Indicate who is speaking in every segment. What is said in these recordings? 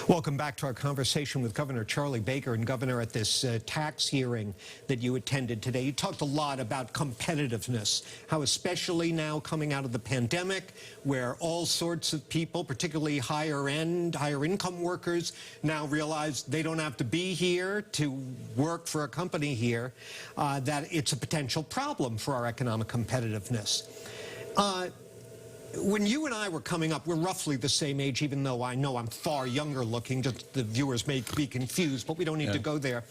Speaker 1: Welcome back to our conversation with Governor Charlie Baker. And Governor, at this tax hearing that you attended today, you talked a lot about competitiveness, how especially now coming out of the pandemic, where all sorts of people, particularly higher income workers, now realize they don't have to be here to work for a company here, that it's a potential problem for our economic competitiveness. When you and I were coming up, we're roughly the same age, even though I know I'm far younger looking. Just the viewers may be confused, but we don't need to go there.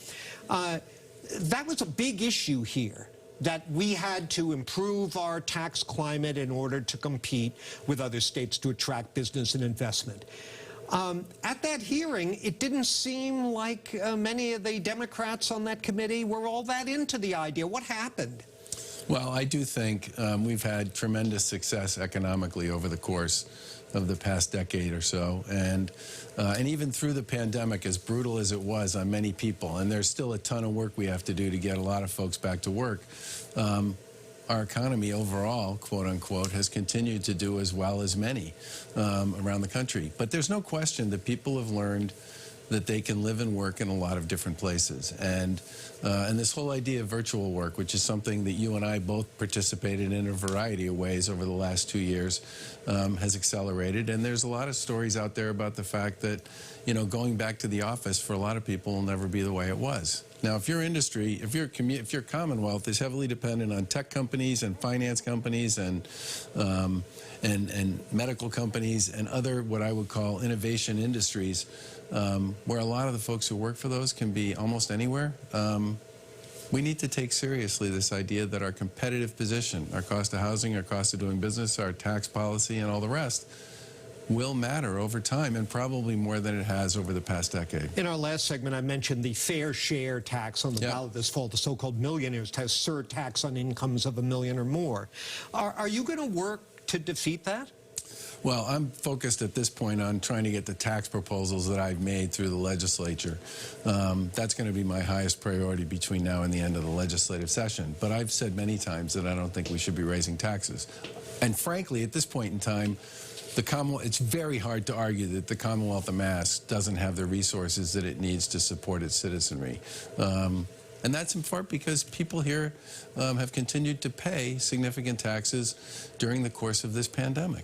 Speaker 1: That was a big issue here, that we had to improve our tax climate in order to compete with other states to attract business and investment. At that hearing, it didn't seem like many of the Democrats on that committee were all that into the idea. What happened?
Speaker 2: Well, I do think we've had tremendous success economically over the course of the past decade or so, and even through the pandemic, as brutal as it was on many people, and there's still a ton of work we have to do to get a lot of folks back to work, our economy overall, quote unquote, has continued to do as well as many around the country. But there's no question that people have learned that they can live and work in a lot of different places. And this whole idea of virtual work, which is something that you and I both participated in a variety of ways over the last 2 years, has accelerated. And there's a lot of stories out there about the fact that, you know, going back to the office for a lot of people will never be the way it was. Now, if your industry, if your Commonwealth is heavily dependent on tech companies and finance companies and medical companies and other what I would call innovation industries, where a lot of the folks who work for those can be almost anywhere, we need to take seriously this idea that our competitive position, our cost of housing, our cost of doing business, our tax policy, and all the rest will matter over time, and probably more than it has over the past decade.
Speaker 1: In our last segment, I mentioned the fair share tax on the ballot this fall, the so-called millionaires tax, surtax on incomes of $1 million or more. Are you going to work to defeat that?
Speaker 2: Well, I'm focused at this point on trying to get the tax proposals that I've made through the legislature. That's going to be my highest priority between now and the end of the legislative session. But I've said many times that I don't think we should be raising taxes. And frankly, at this point in time, it's very hard to argue that the Commonwealth of Mass doesn't have the resources that it needs to support its citizenry. And that's in part because people here have continued to pay significant taxes during the course of this pandemic.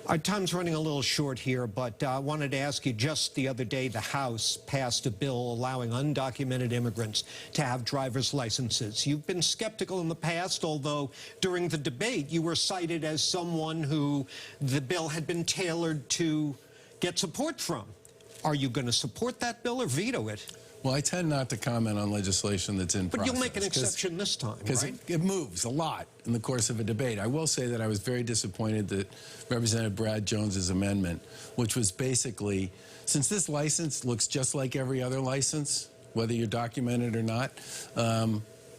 Speaker 1: Our time's running a little short here, but I wanted to ask you, just the other day, the House passed a bill allowing undocumented immigrants to have driver's licenses. You've been skeptical in the past, although during the debate you were cited as someone who the bill had been tailored to get support from. Are you going to support that bill or veto it?
Speaker 2: Well, I tend not to comment on legislation that's in process.
Speaker 1: But you'll make an exception this time, right?
Speaker 2: Because it moves a lot in the course of a debate. I will say that I was very disappointed that Representative Brad Jones's amendment, which was basically, since this license looks just like every other license, whether you're documented or not,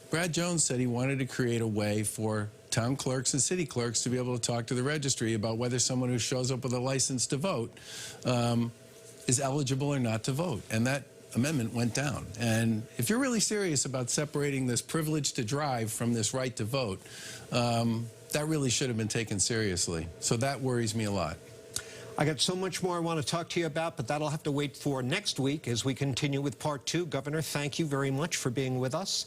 Speaker 2: Brad Jones said he wanted to create a way for town clerks and city clerks to be able to talk to the registry about whether someone who shows up with a license to vote is eligible or not to vote. And that amendment went down. And if you're really serious about separating this privilege to drive from this right to vote, that really should have been taken seriously. So that worries me a lot.
Speaker 1: I got so much more I want to talk to you about, but that'll have to wait for next week as we continue with part 2. Governor, thank you very much for being with us.